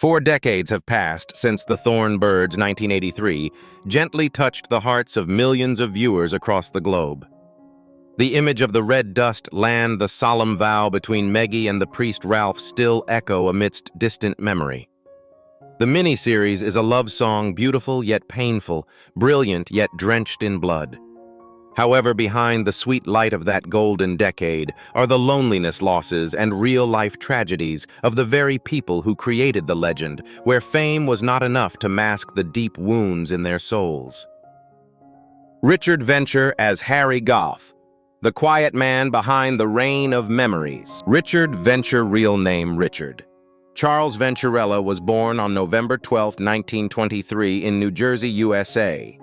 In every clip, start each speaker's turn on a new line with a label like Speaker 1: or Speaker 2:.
Speaker 1: 4 decades have passed since the Thorn Birds 1983 gently touched the hearts of millions of viewers across the globe. The image of the red dust land the solemn vow between Meggie and the priest Ralph still echo amidst distant memory. The miniseries is a love song beautiful yet painful, brilliant yet drenched in blood. However, behind the sweet light of that golden decade are the loneliness losses and real-life tragedies of the very people who created the legend, where fame was not enough to mask the deep wounds in their souls. Richard Venture as Harry Gough, the quiet man behind the reign of memories. Richard Venture, real name Richard Charles Venturella, was born on November 12, 1923 in New Jersey, USA.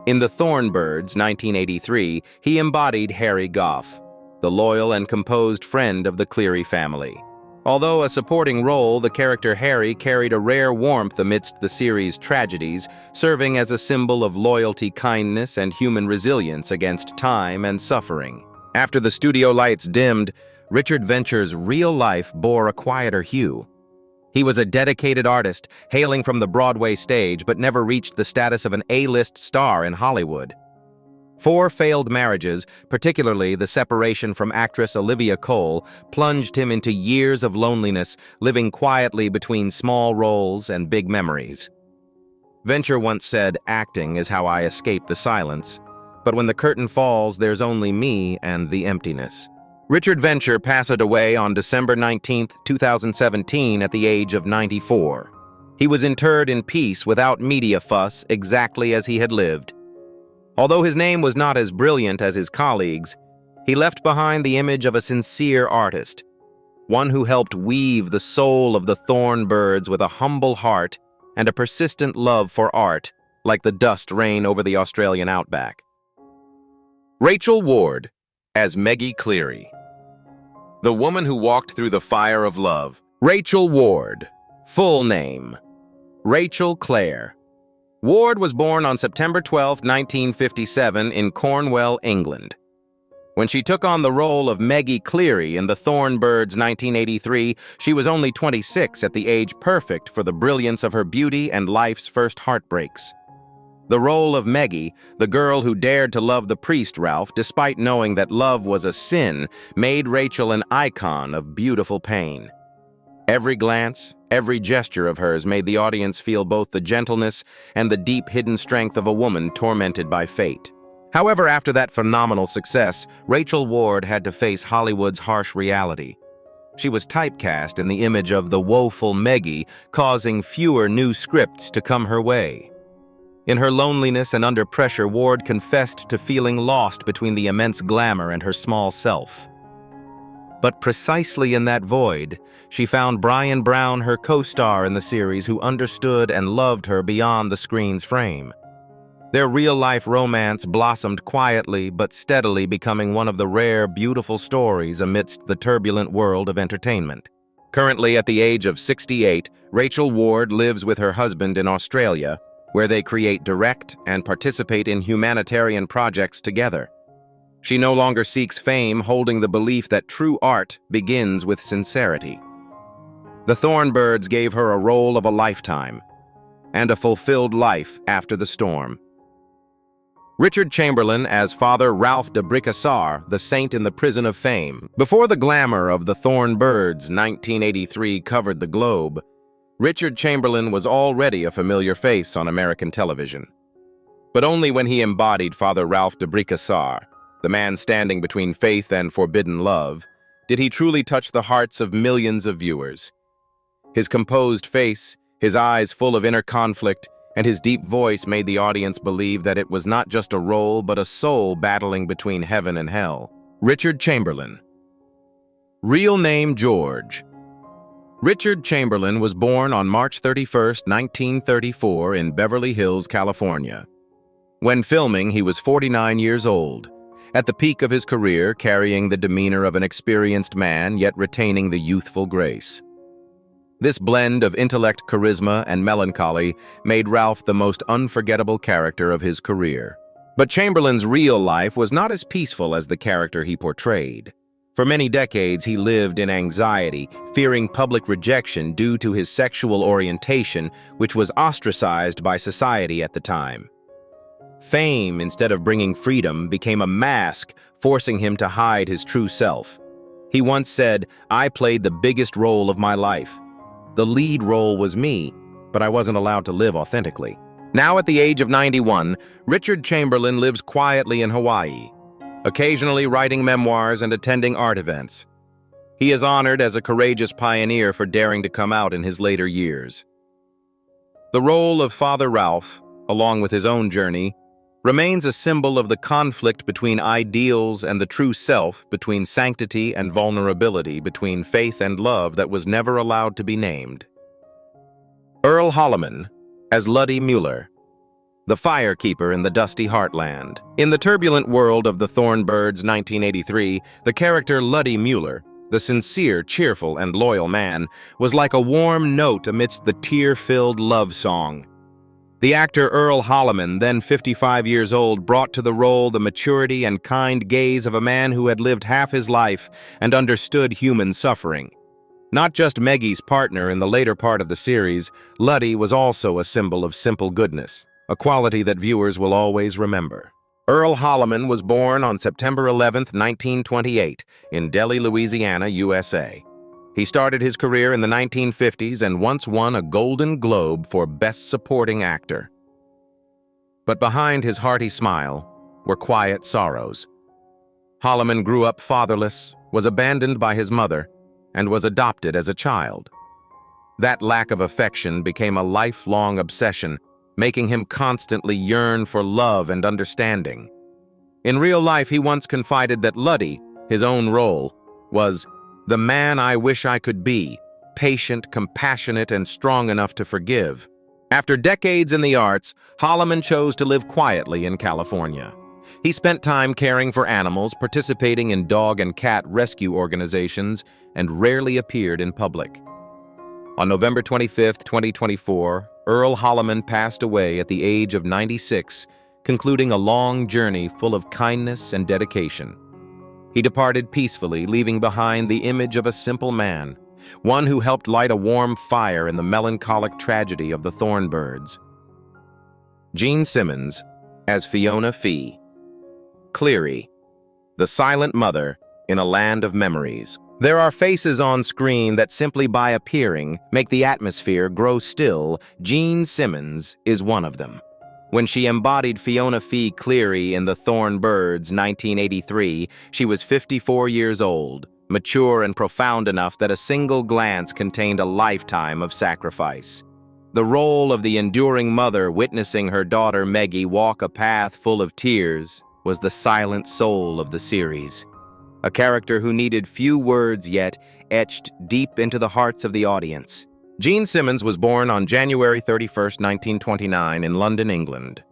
Speaker 1: In The Thorn Birds, 1983, he embodied Harry Gough, the loyal and composed friend of the Cleary family. Although a supporting role, the character Harry carried a rare warmth amidst the series' tragedies, serving as a symbol of loyalty, kindness, and human resilience against time and suffering. After the studio lights dimmed, Richard Venture's real life bore a quieter hue. He was a dedicated artist, hailing from the Broadway stage, but never reached the status of an A-list star in Hollywood. 4 failed marriages, particularly the separation from actress Olivia Cole, plunged him into years of loneliness, living quietly between small roles and big memories. Venture once said, "Acting is how I escape the silence. But when the curtain falls, there's only me and the emptiness." Richard Venture passed away on December 19, 2017 at the age of 94. He was interred in peace without media fuss, exactly as he had lived. Although his name was not as brilliant as his colleagues, he left behind the image of a sincere artist, one who helped weave the soul of the Thorn Birds with a humble heart and a persistent love for art, like the dust rain over the Australian outback. Rachel Ward as Meggie Cleary, the woman who walked through the fire of love. Rachel Ward, full name Rachel Clare. Ward was born on September 12, 1957 in Cornwall, England. When she took on the role of Meggie Cleary in The Thorn Birds 1983, she was only 26, at the age perfect for the brilliance of her beauty and life's first heartbreaks. The role of Meggie, the girl who dared to love the priest Ralph despite knowing that love was a sin, made Rachel an icon of beautiful pain. Every glance, every gesture of hers made the audience feel both the gentleness and the deep hidden strength of a woman tormented by fate. However, after that phenomenal success, Rachel Ward had to face Hollywood's harsh reality. She was typecast in the image of the woeful Meggie, causing fewer new scripts to come her way. In her loneliness and under pressure, Ward confessed to feeling lost between the immense glamour and her small self. But precisely in that void, she found Bryan Brown, her co-star in the series, who understood and loved her beyond the screen's frame. Their real-life romance blossomed quietly but steadily, becoming one of the rare, beautiful stories amidst the turbulent world of entertainment. Currently, at the age of 68, Rachel Ward lives with her husband in Australia, where they create, direct, and participate in humanitarian projects together. She no longer seeks fame, holding the belief that true art begins with sincerity. The Thorn Birds gave her a role of a lifetime, and a fulfilled life after the storm. Richard Chamberlain as Father Ralph de Bricassart, the saint in the prison of fame. Before the glamour of The Thorn Birds 1983 covered the globe, Richard Chamberlain was already a familiar face on American television. But only when he embodied Father Ralph de Bricassart, the man standing between faith and forbidden love, did he truly touch the hearts of millions of viewers. His composed face, his eyes full of inner conflict, and his deep voice made the audience believe that it was not just a role but a soul battling between heaven and hell. Richard Chamberlain. Real name George. Richard Chamberlain was born on March 31, 1934 in Beverly Hills, California. When filming, he was 49 years old, at the peak of his career, carrying the demeanor of an experienced man yet retaining the youthful grace. This blend of intellect, charisma, and melancholy made Ralph the most unforgettable character of his career. But Chamberlain's real life was not as peaceful as the character he portrayed. For many decades, he lived in anxiety, fearing public rejection due to his sexual orientation, which was ostracized by society at the time. Fame, instead of bringing freedom, became a mask, forcing him to hide his true self. He once said, "I played the biggest role of my life. The lead role was me, but I wasn't allowed to live authentically." Now at the age of 91, Richard Chamberlain lives quietly in Hawaii, occasionally writing memoirs and attending art events. He is honored as a courageous pioneer for daring to come out in his later years. The role of Father Ralph, along with his own journey, remains a symbol of the conflict between ideals and the true self, between sanctity and vulnerability, between faith and love that was never allowed to be named. Earl Holliman, as Luddie Mueller, the firekeeper in the dusty heartland. In the turbulent world of the Thorn Birds 1983, the character Luddie Mueller, the sincere, cheerful, and loyal man, was like a warm note amidst the tear-filled love song. The actor Earl Holliman, then 55 years old, brought to the role the maturity and kind gaze of a man who had lived half his life and understood human suffering. Not just Meggie's partner in the later part of the series, Luddie was also a symbol of simple goodness, a quality that viewers will always remember. Earl Holliman was born on September 11, 1928, in Delhi, Louisiana, USA. He started his career in the 1950s and once won a Golden Globe for Best Supporting Actor. But behind his hearty smile were quiet sorrows. Holliman grew up fatherless, was abandoned by his mother, and was adopted as a child. That lack of affection became a lifelong obsession, making him constantly yearn for love and understanding. In real life, he once confided that Luddie, his own role, was the man I wish I could be, patient, compassionate, and strong enough to forgive. After decades in the arts, Holliman chose to live quietly in California. He spent time caring for animals, participating in dog and cat rescue organizations, and rarely appeared in public. On November 25, 2024, Earl Holliman passed away at the age of 96, concluding a long journey full of kindness and dedication. He departed peacefully, leaving behind the image of a simple man, one who helped light a warm fire in the melancholic tragedy of the Thorn Birds. Jean Simmons, as Fiona Fee. Cleary, the silent mother in a land of memories. There are faces on screen that simply by appearing make the atmosphere grow still. Jean Simmons is one of them. When she embodied Fiona Fee Cleary in The Thorn Birds 1983, she was 54 years old, mature and profound enough that a single glance contained a lifetime of sacrifice. The role of the enduring mother witnessing her daughter Meggie walk a path full of tears was the silent soul of the series. A character who needed few words yet etched deep into the hearts of the audience. Jean Simmons was born on January 31, 1929 in London, England.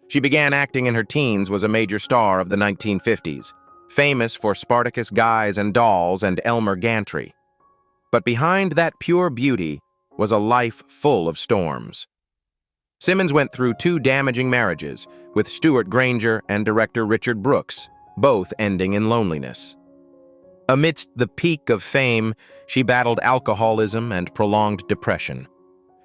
Speaker 1: She began acting in her teens, was a major star of the 1950s, famous for Spartacus Guys and Dolls and Elmer Gantry. But behind that pure beauty was a life full of storms. Simmons went through 2 damaging marriages with Stuart Granger and director Richard Brooks, both ending in loneliness. Amidst the peak of fame, she battled alcoholism and prolonged depression.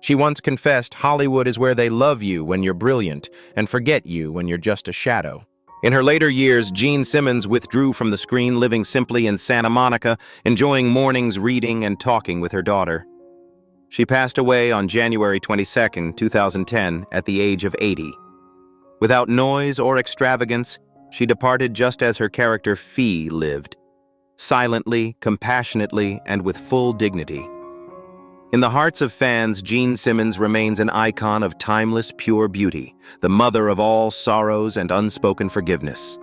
Speaker 1: She once confessed, "Hollywood is where they love you when you're brilliant and forget you when you're just a shadow." In her later years, Jean Simmons withdrew from the screen, living simply in Santa Monica, enjoying mornings reading and talking with her daughter. She passed away on January 22, 2010, at the age of 80. Without noise or extravagance, she departed just as her character Fee lived, silently, compassionately, and with full dignity. In the hearts of fans, Jean Simmons remains an icon of timeless, pure beauty, the mother of all sorrows and unspoken forgiveness.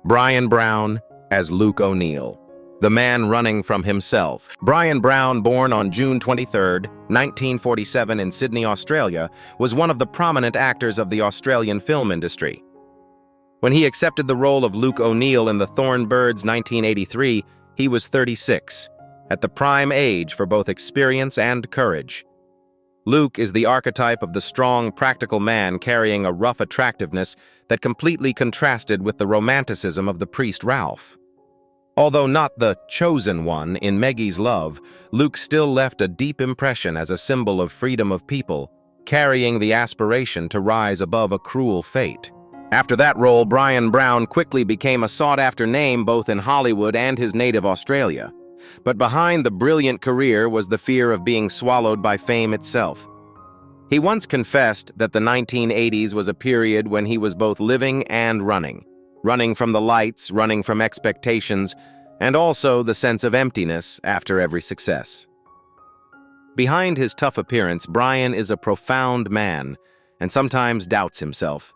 Speaker 1: Bryan Brown, as Luke O'Neill, the man running from himself. Bryan Brown, born on June 23, 1947 in Sydney, Australia, was one of the prominent actors of the Australian film industry. When he accepted the role of Luke O'Neill in The Thorn Birds 1983, he was 36, at the prime age for both experience and courage. Luke is the archetype of the strong, practical man carrying a rough attractiveness that completely contrasted with the romanticism of the priest Ralph. Although not the chosen one in Meggie's love, Luke still left a deep impression as a symbol of freedom of people, carrying the aspiration to rise above a cruel fate. After that role, Bryan Brown quickly became a sought-after name both in Hollywood and his native Australia. But behind the brilliant career was the fear of being swallowed by fame itself. He once confessed that the 1980s was a period when he was both living and running from the lights, running from expectations, and also the sense of emptiness after every success. Behind his tough appearance, Bryan is a profound man and sometimes doubts himself.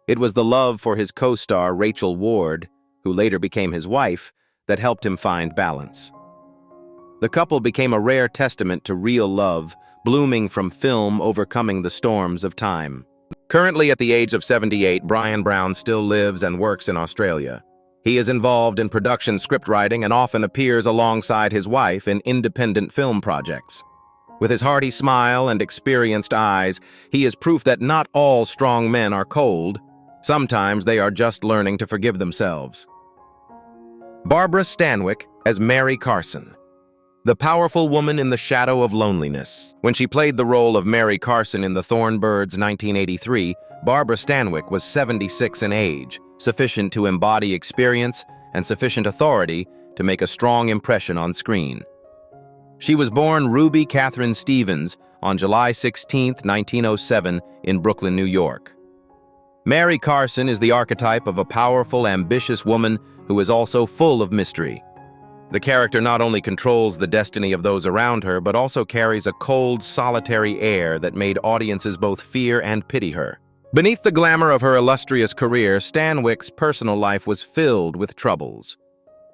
Speaker 1: It was the love for his co-star Rachel Ward, who later became his wife, that helped him find balance. The couple became a rare testament to real love, blooming from film, overcoming the storms of time. Currently at the age of 78, Bryan Brown still lives and works in Australia. He is involved in production scriptwriting and often appears alongside his wife in independent film projects. With his hearty smile and experienced eyes, he is proof that not all strong men are cold. Sometimes they are just learning to forgive themselves. Barbara Stanwyck as Mare Carson. The powerful woman in the shadow of loneliness. When she played the role of Mare Carson in The Thorn Birds 1983, Barbara Stanwyck was 76 in age, sufficient to embody experience and sufficient authority to make a strong impression on screen. She was born Ruby Catherine Stevens on July 16, 1907, in Brooklyn, New York. Mare Carson is the archetype of a powerful, ambitious woman who is also full of mystery. The character not only controls the destiny of those around her, but also carries a cold, solitary air that made audiences both fear and pity her. Beneath the glamour of her illustrious career, Stanwyck's personal life was filled with troubles.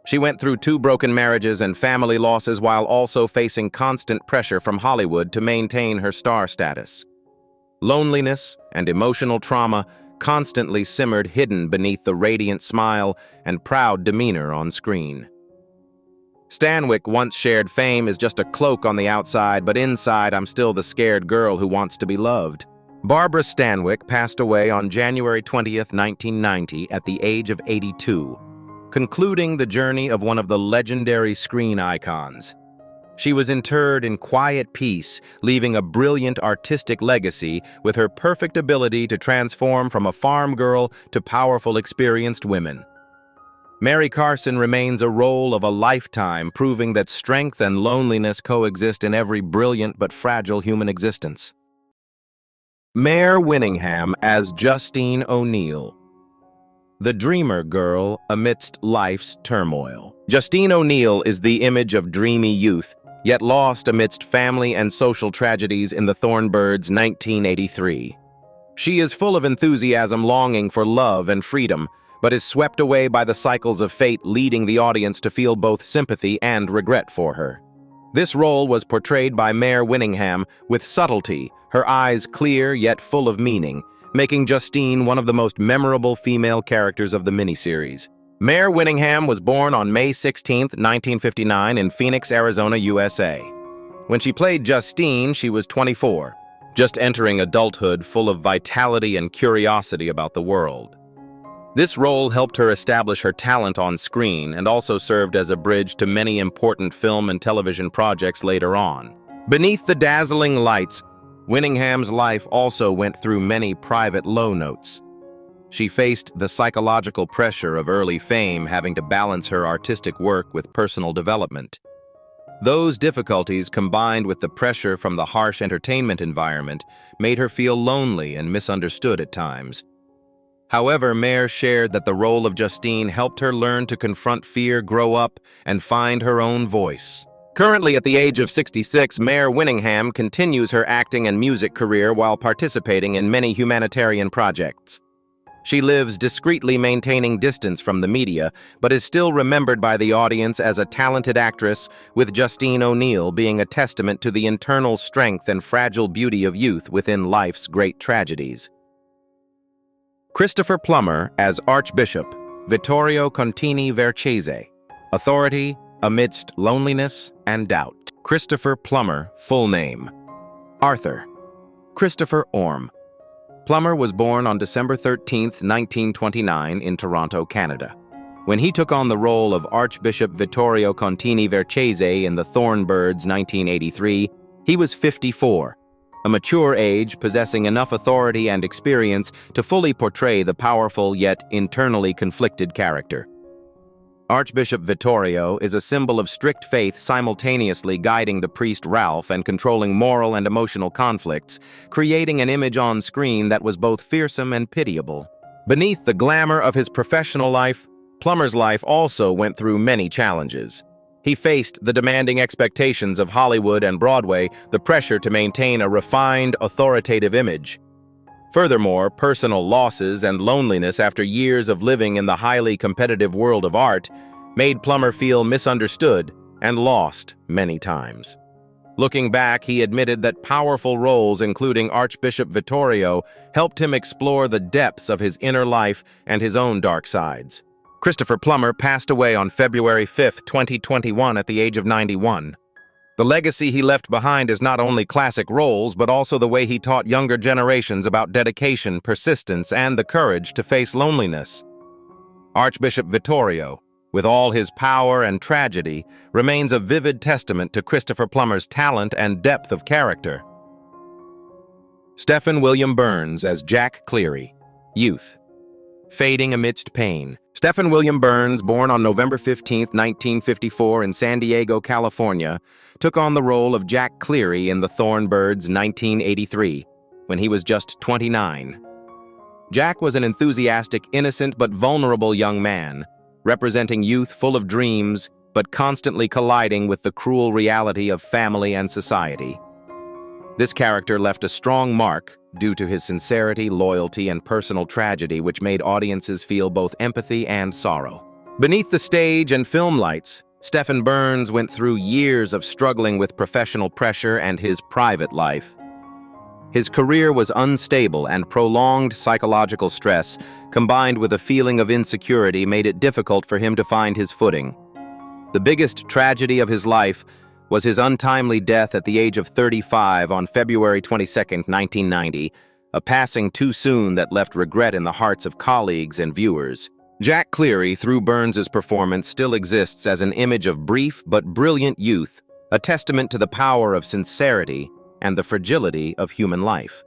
Speaker 1: She went through 2 broken marriages and family losses while also facing constant pressure from Hollywood to maintain her star status. Loneliness and emotional trauma constantly simmered hidden beneath the radiant smile and proud demeanor on screen. Stanwyck once shared fame as just a cloak on the outside, but inside I'm still the scared girl who wants to be loved. Barbara Stanwyck passed away on January 20th, 1990 at the age of 82, concluding the journey of one of the legendary screen icons. She was interred in quiet peace, leaving a brilliant artistic legacy with her perfect ability to transform from a farm girl to powerful, experienced women. Mare Carson remains a role of a lifetime, proving that strength and loneliness coexist in every brilliant but fragile human existence. Mare Winningham as Justine O'Neill. The dreamer girl amidst life's turmoil. Justine O'Neill is the image of dreamy youth, yet lost amidst family and social tragedies in The Thorn Birds 1983. She is full of enthusiasm, longing for love and freedom, but is swept away by the cycles of fate, leading the audience to feel both sympathy and regret for her. This role was portrayed by Mare Winningham with subtlety, her eyes clear yet full of meaning, making Justine one of the most memorable female characters of the miniseries. Mare Winningham was born on May 16, 1959 in Phoenix, Arizona, USA. When she played Justine, she was 24, just entering adulthood full of vitality and curiosity about the world. This role helped her establish her talent on screen and also served as a bridge to many important film and television projects later on. Beneath the dazzling lights, Winningham's life also went through many private low notes. She faced the psychological pressure of early fame, having to balance her artistic work with personal development. Those difficulties, combined with the pressure from the harsh entertainment environment, made her feel lonely and misunderstood at times. However, Mare shared that the role of Justine helped her learn to confront fear, grow up, and find her own voice. Currently at the age of 66, Mare Winningham continues her acting and music career while participating in many humanitarian projects. She lives discreetly, maintaining distance from the media, but is still remembered by the audience as a talented actress, with Justine O'Neill being a testament to the internal strength and fragile beauty of youth within life's great tragedies. Christopher Plummer as Archbishop, Vittorio Contini-Verchese. Authority amidst loneliness and doubt. Christopher Plummer, full name. Arthur Christopher Orme. Plummer was born on December 13, 1929 in Toronto, Canada. When he took on the role of Archbishop Vittorio Contini-Verchese in The Thorn Birds 1983, he was 54, a mature age possessing enough authority and experience to fully portray the powerful yet internally conflicted character. Archbishop Vittorio is a symbol of strict faith simultaneously guiding the priest Ralph and controlling moral and emotional conflicts, creating an image on screen that was both fearsome and pitiable. Beneath the glamour of his professional life, Plummer's life also went through many challenges. He faced the demanding expectations of Hollywood and Broadway, the pressure to maintain a refined, authoritative image. Furthermore, personal losses and loneliness after years of living in the highly competitive world of art made Plummer feel misunderstood and lost many times. Looking back, he admitted that powerful roles, including Archbishop Vittorio, helped him explore the depths of his inner life and his own dark sides. Christopher Plummer passed away on February 5, 2021 at the age of 91. The legacy he left behind is not only classic roles, but also the way he taught younger generations about dedication, persistence, and the courage to face loneliness. Archbishop Vittorio, with all his power and tragedy, remains a vivid testament to Christopher Plummer's talent and depth of character. Stephan William Burns as Jack Cleary, youth. Fading amidst pain. Stephan William Burns, born on November 15, 1954 in San Diego, California, took on the role of Jack Cleary in The Thorn Birds 1983, when he was just 29. Jack was an enthusiastic, innocent, but vulnerable young man, representing youth full of dreams, but constantly colliding with the cruel reality of family and society. This character left a strong mark due to his sincerity, loyalty, and personal tragedy, which made audiences feel both empathy and sorrow. Beneath the stage and film lights, Stephan Burns went through years of struggling with professional pressure and his private life. His career was unstable, and prolonged psychological stress, combined with a feeling of insecurity, made it difficult for him to find his footing. The biggest tragedy of his life was his untimely death at the age of 35 on February 22, 1990, a passing too soon that left regret in the hearts of colleagues and viewers. Jack Cleary, through Burns's performance, still exists as an image of brief but brilliant youth, a testament to the power of sincerity and the fragility of human life.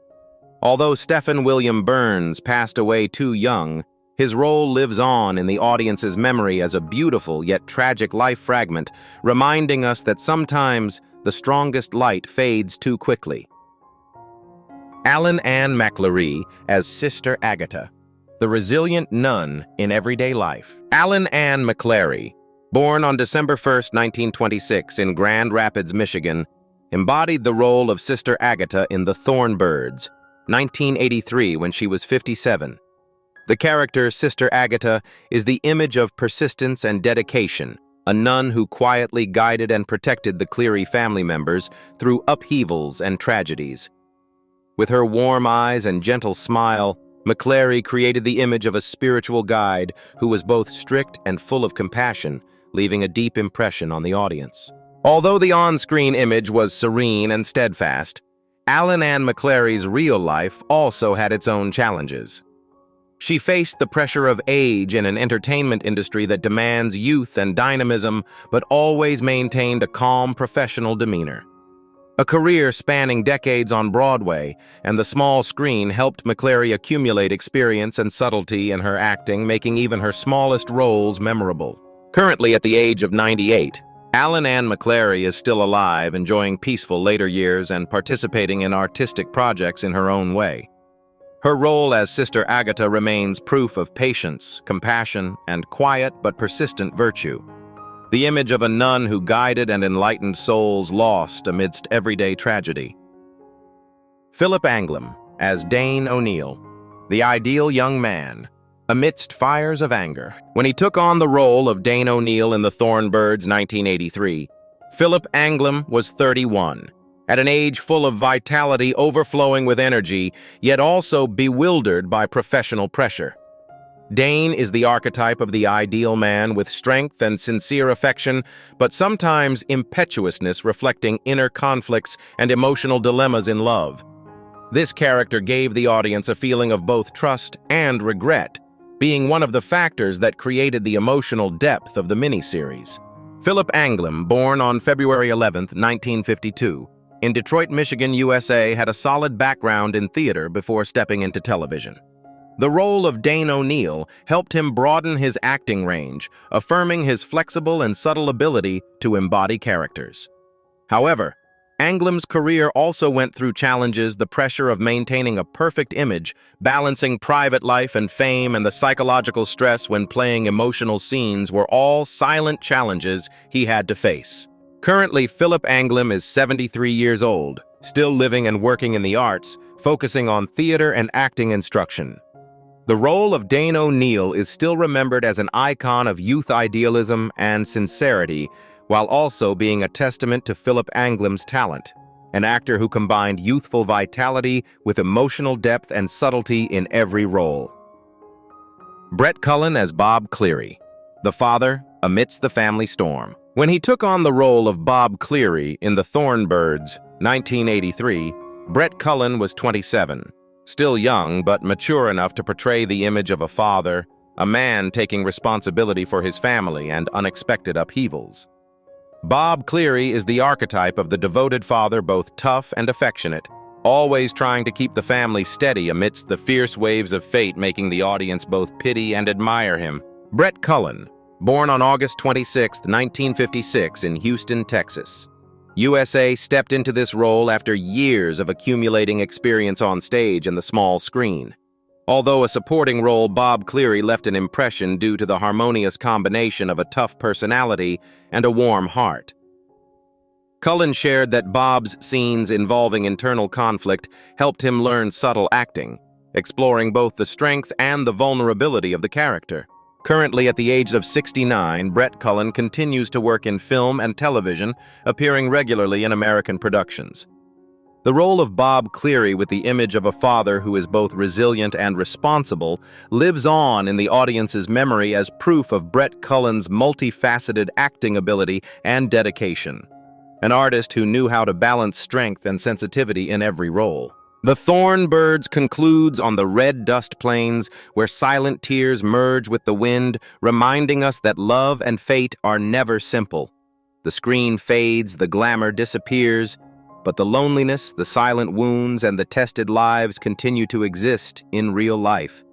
Speaker 1: Although Stephan William Burns passed away too young, his role lives on in the audience's memory as a beautiful yet tragic life fragment, reminding us that sometimes the strongest light fades too quickly. Allyn Ann McLerie as Sister Agata, the resilient nun in everyday life. Allyn Ann McLerie, born on December 1, 1926 in Grand Rapids, Michigan, embodied the role of Sister Agata in The Thorn Birds, 1983, when she was 57. The character, Sister Agata, is the image of persistence and dedication, a nun who quietly guided and protected the Cleary family members through upheavals and tragedies. With her warm eyes and gentle smile, McLerie created the image of a spiritual guide who was both strict and full of compassion, leaving a deep impression on the audience. Although the on-screen image was serene and steadfast, Allyn Ann McLearie's real life also had its own challenges. She faced the pressure of age in an entertainment industry that demands youth and dynamism, but always maintained a calm, professional demeanor. A career spanning decades on Broadway and the small screen helped McLerie accumulate experience and subtlety in her acting, making even her smallest roles memorable. Currently at the age of 98, Allyn Ann McLerie is still alive, enjoying peaceful later years and participating in artistic projects in her own way. Her role as Sister Agata remains proof of patience, compassion, and quiet but persistent virtue. The image of a nun who guided and enlightened souls lost amidst everyday tragedy. Philip Anglim as Dane O'Neill, the ideal young man, amidst fires of anger. When he took on the role of Dane O'Neill in The Thorn Birds 1983, Philip Anglim was 31. At an age full of vitality, overflowing with energy, yet also bewildered by professional pressure. Dane is the archetype of the ideal man with strength and sincere affection, but sometimes impetuousness reflecting inner conflicts and emotional dilemmas in love. This character gave the audience a feeling of both trust and regret, being one of the factors that created the emotional depth of the miniseries. Philip Anglim, born on February 11, 1952, in Detroit, Michigan, USA, had a solid background in theater before stepping into television. The role of Dane O'Neill helped him broaden his acting range, affirming his flexible and subtle ability to embody characters. However, Anglim's career also went through challenges: the pressure of maintaining a perfect image, balancing private life and fame, and the psychological stress when playing emotional scenes were all silent challenges he had to face. Currently, Philip Anglim is 73 years old, still living and working in the arts, focusing on theater and acting instruction. The role of Dane O'Neill is still remembered as an icon of youth idealism and sincerity, while also being a testament to Philip Anglim's talent, an actor who combined youthful vitality with emotional depth and subtlety in every role. Brett Cullen as Bob Cleary, the father amidst the family storm. When he took on the role of Bob Cleary in The Thorn Birds, 1983, Brett Cullen was 27, still young but mature enough to portray the image of a father, a man taking responsibility for his family and unexpected upheavals. Bob Cleary is the archetype of the devoted father, both tough and affectionate, always trying to keep the family steady amidst the fierce waves of fate, making the audience both pity and admire him. Brett Cullen, born on August 26, 1956 in Houston, Texas, USA, stepped into this role after years of accumulating experience on stage and the small screen. Although a supporting role, Bob Cleary left an impression due to the harmonious combination of a tough personality and a warm heart. Cullen shared that Bob's scenes involving internal conflict helped him learn subtle acting, exploring both the strength and the vulnerability of the character. Currently, at the age of 69, Brett Cullen continues to work in film and television, appearing regularly in American productions. The role of Bob Cleary, with the image of a father who is both resilient and responsible, lives on in the audience's memory as proof of Brett Cullen's multifaceted acting ability and dedication. An artist who knew how to balance strength and sensitivity in every role. The Thorn Birds concludes on the red dust plains, where silent tears merge with the wind, reminding us that love and fate are never simple. The screen fades, the glamour disappears, but the loneliness, the silent wounds, and the tested lives continue to exist in real life.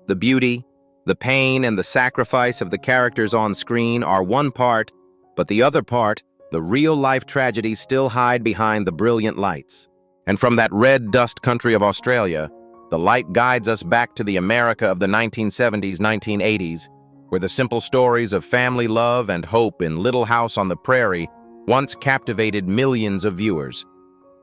Speaker 1: The beauty, the pain, and the sacrifice of the characters on screen are one part, but the other part, the real-life tragedies, still hide behind the brilliant lights. And from that red dust country of Australia, the light guides us back to the America of the 1970s, 1980s, where the simple stories of family love and hope in Little House on the Prairie once captivated millions of viewers.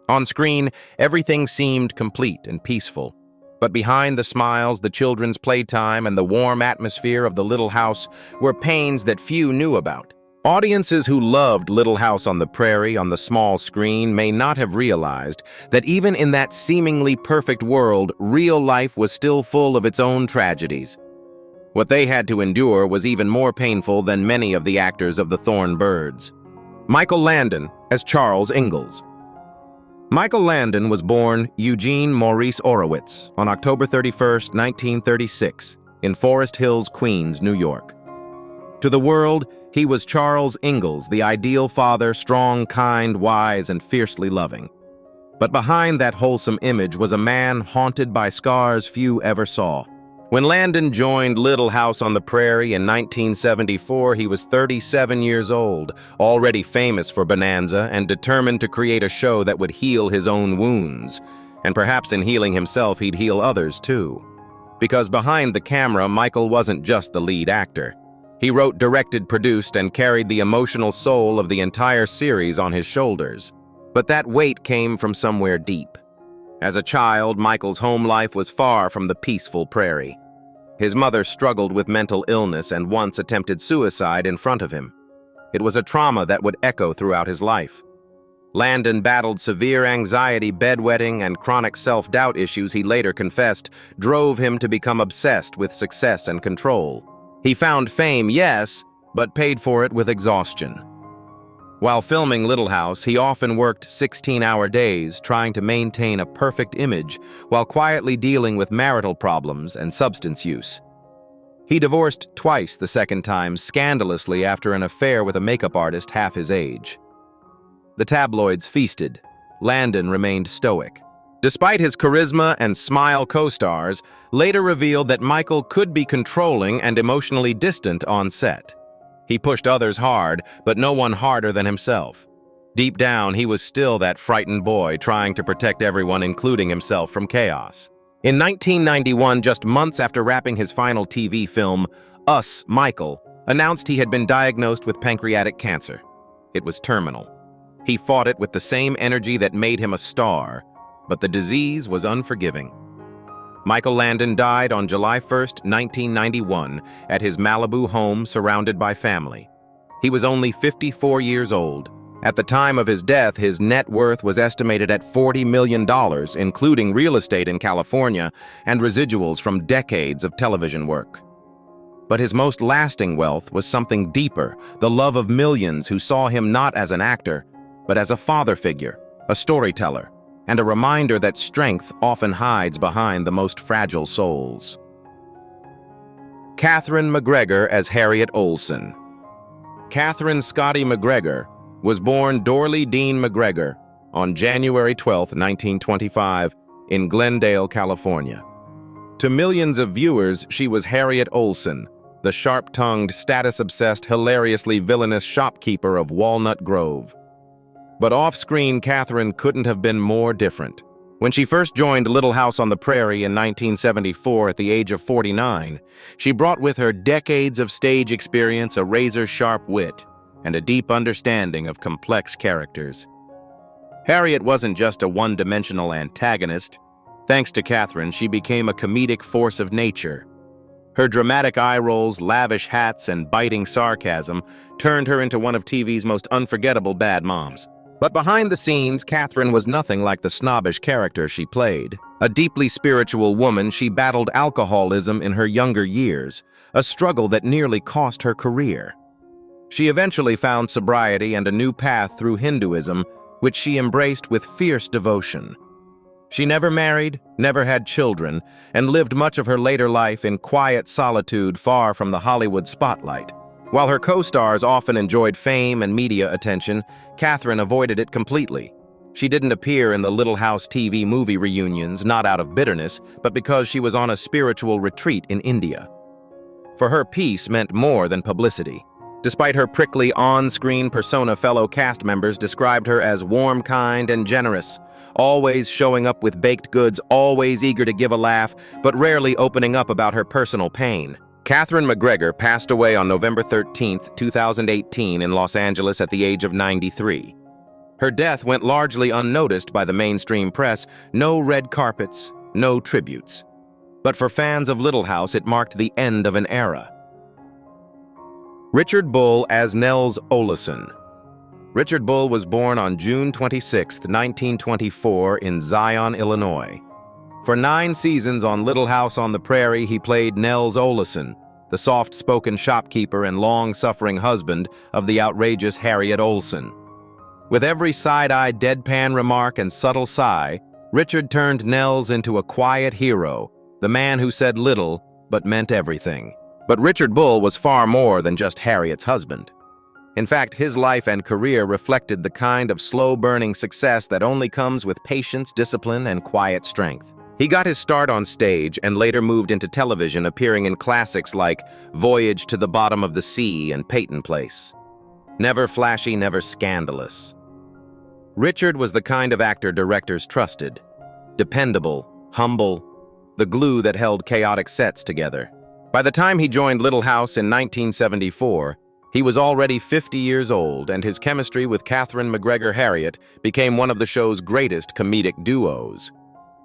Speaker 1: On screen, everything seemed complete and peaceful, but behind the smiles, the children's playtime, and the warm atmosphere of the Little House were pains that few knew about. Audiences who loved Little House on the Prairie on the small screen may not have realized that even in that seemingly perfect world, real life was still full of its own tragedies. What they had to endure was even more painful than many of the actors of The Thorn Birds. Michael Landon as Charles Ingalls. Michael Landon was born Eugene Maurice Orowitz on October 31, 1936, in Forest Hills, Queens, New York. To the world, he was Charles Ingalls, the ideal father, strong, kind, wise, and fiercely loving. But behind that wholesome image was a man haunted by scars few ever saw. When Landon joined Little House on the Prairie in 1974, he was 37 years old, already famous for Bonanza and determined to create a show that would heal his own wounds. And perhaps in healing himself, he'd heal others too. Because behind the camera, Michael wasn't just the lead actor. He wrote, directed, produced, and carried the emotional soul of the entire series on his shoulders. But that weight came from somewhere deep. As a child, Michael's home life was far from the peaceful Prairie. His mother struggled with mental illness and once attempted suicide in front of him. It was a trauma that would echo throughout his life. Landon battled severe anxiety, bedwetting, and chronic self-doubt issues he later confessed drove him to become obsessed with success and control. He found fame, yes, but paid for it with exhaustion. While filming Little House, he often worked 16-hour days trying to maintain a perfect image while quietly dealing with marital problems and substance use. He divorced twice the second time, scandalously after an affair with a makeup artist half his age. The tabloids feasted. Landon remained stoic. Despite his charisma and smile, co-stars later revealed that Michael could be controlling and emotionally distant on set. He pushed others hard, but no one harder than himself. Deep down, he was still that frightened boy trying to protect everyone, including himself, from chaos. In 1991, just months after wrapping his final TV film, Us, Michael announced he had been diagnosed with pancreatic cancer. It was terminal. He fought it with the same energy that made him a star, but the disease was unforgiving. Michael Landon died on July 1, 1991, at his Malibu home surrounded by family. He was only 54 years old. At the time of his death, his net worth was estimated at $40 million, including real estate in California and residuals from decades of television work. But his most lasting wealth was something deeper, the love of millions who saw him not as an actor, but as a father figure, a storyteller, and a reminder that strength often hides behind the most fragile souls. Catherine McGregor as Harriet Olsen. Catherine Scotty McGregor was born Dorley Dean McGregor on January 12, 1925, in Glendale, California. To millions of viewers, she was Harriet Olsen, the sharp-tongued, status-obsessed, hilariously villainous shopkeeper of Walnut Grove. But off-screen, Catherine couldn't have been more different. When she first joined Little House on the Prairie in 1974 at the age of 49, she brought with her decades of stage experience, a razor-sharp wit, and a deep understanding of complex characters. Harriet wasn't just a one-dimensional antagonist. Thanks to Catherine, she became a comedic force of nature. Her dramatic eye rolls, lavish hats, and biting sarcasm turned her into one of TV's most unforgettable bad moms. But behind the scenes, Catherine was nothing like the snobbish character she played. A deeply spiritual woman, she battled alcoholism in her younger years, a struggle that nearly cost her career. She eventually found sobriety and a new path through Hinduism, which she embraced with fierce devotion. She never married, never had children, and lived much of her later life in quiet solitude far from the Hollywood spotlight. While her co-stars often enjoyed fame and media attention, Catherine avoided it completely. She didn't appear in the Little House TV movie reunions, not out of bitterness, but because she was on a spiritual retreat in India. For her, peace meant more than publicity. Despite her prickly on-screen persona, fellow cast members described her as warm, kind, and generous, always showing up with baked goods, always eager to give a laugh, but rarely opening up about her personal pain. Catherine McGregor passed away on November 13, 2018 in Los Angeles at the age of 93. Her death went largely unnoticed by the mainstream press, no red carpets, no tributes. But for fans of Little House, it marked the end of an era. Richard Bull as Nels Oleson. Richard Bull was born on June 26, 1924 in Zion, Illinois. For 9 seasons on Little House on the Prairie, he played Nels Oleson, the soft-spoken shopkeeper and long-suffering husband of the outrageous Harriet Olsen. With every side-eyed deadpan remark and subtle sigh, Richard turned Nels into a quiet hero, the man who said little but meant everything. But Richard Bull was far more than just Harriet's husband. In fact, his life and career reflected the kind of slow-burning success that only comes with patience, discipline, and quiet strength. He got his start on stage and later moved into television, appearing in classics like Voyage to the Bottom of the Sea and Peyton Place. Never flashy, never scandalous. Richard was the kind of actor directors trusted. Dependable, humble, the glue that held chaotic sets together. By the time he joined Little House in 1974, he was already 50 years old, and his chemistry with Catherine McGregor Harriet became one of the show's greatest comedic duos.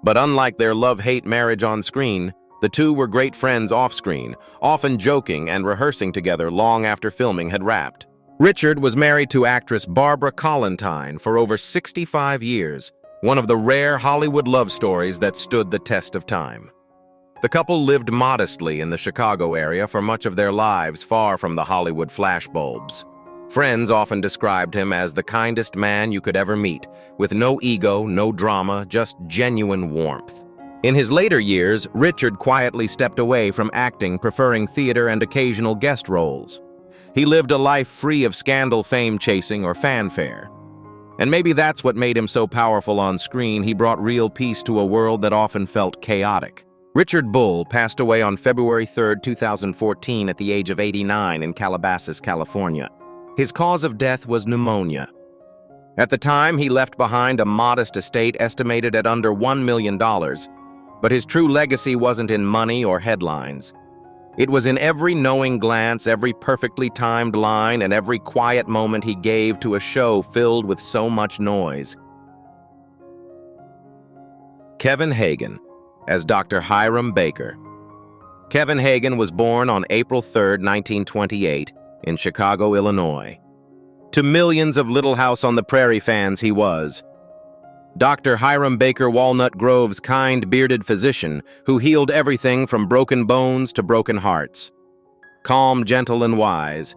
Speaker 1: But unlike their love-hate marriage on screen, the two were great friends off-screen, often joking and rehearsing together long after filming had wrapped. Richard was married to actress Barbara Collentine for over 65 years, one of the rare Hollywood love stories that stood the test of time. The couple lived modestly in the Chicago area for much of their lives, far from the Hollywood flashbulbs. Friends often described him as the kindest man you could ever meet, with no ego, no drama, just genuine warmth. In his later years, Richard quietly stepped away from acting, preferring theater and occasional guest roles. He lived a life free of scandal, fame chasing, or fanfare. And maybe that's what made him so powerful on screen. He brought real peace to a world that often felt chaotic. Richard Bull passed away on February 3, 2014 at the age of 89 in Calabasas, California. His cause of death was pneumonia. At the time, he left behind a modest estate estimated at under $1 million, but his true legacy wasn't in money or headlines. It was in every knowing glance, every perfectly timed line, and every quiet moment he gave to a show filled with so much noise. Kevin Hagen, as Dr. Hiram Baker. Kevin Hagen was born on April 3, 1928, in Chicago, Illinois. To millions of Little House on the Prairie fans, he was Dr. Hiram Baker, Walnut Grove's kind, bearded physician who healed everything from broken bones to broken hearts. Calm, gentle, and wise,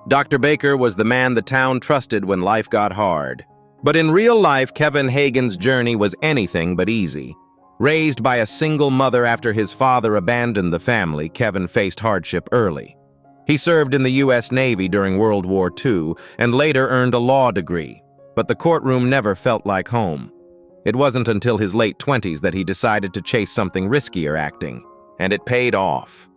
Speaker 1: Dr. Baker was the man the town trusted when life got hard. But in real life, Kevin Hagen's journey was anything but easy. Raised by a single mother after his father abandoned the family, Kevin faced hardship early. He served in the U.S. Navy during World War II and later earned a law degree. But the courtroom never felt like home. It wasn't until his late 20s that he decided to chase something riskier, acting, and it paid off.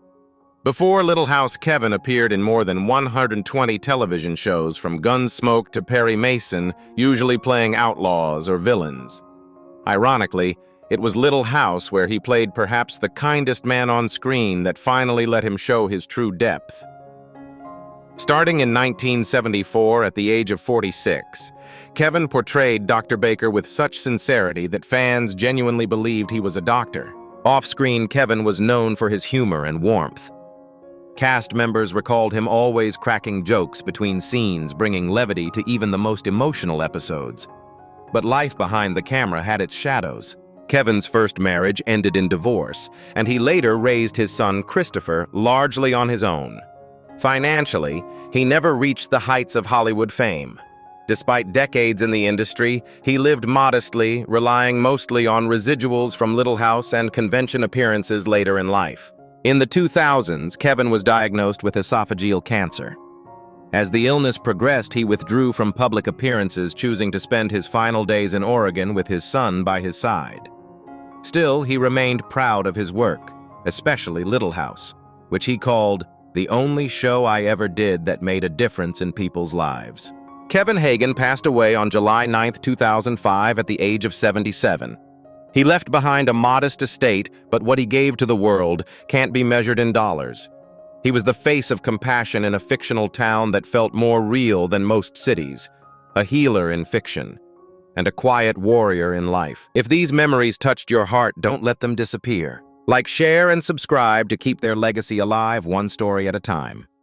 Speaker 1: Before Little House, Kevin appeared in more than 120 television shows, from Gunsmoke to Perry Mason, usually playing outlaws or villains. Ironically, it was Little House where he played perhaps the kindest man on screen that finally let him show his true depth. Starting in 1974 at the age of 46, Kevin portrayed Dr. Baker with such sincerity that fans genuinely believed he was a doctor. Off-screen, Kevin was known for his humor and warmth. Cast members recalled him always cracking jokes between scenes, bringing levity to even the most emotional episodes. But life behind the camera had its shadows. Kevin's first marriage ended in divorce, and he later raised his son Christopher largely on his own. Financially, he never reached the heights of Hollywood fame. Despite decades in the industry, he lived modestly, relying mostly on residuals from Little House and convention appearances later in life. In the 2000s, Kevin was diagnosed with esophageal cancer. As the illness progressed, he withdrew from public appearances, choosing to spend his final days in Oregon with his son by his side. Still, he remained proud of his work, especially Little House, which he called the only show I ever did that made a difference in people's lives. Kevin Hagen passed away on July 9, 2005 at the age of 77. He left behind a modest estate, but what he gave to the world can't be measured in dollars. He was the face of compassion in a fictional town that felt more real than most cities, a healer in fiction, and a quiet warrior in life. If these memories touched your heart, don't let them disappear. Like, share, and subscribe to keep their legacy alive, one story at a time.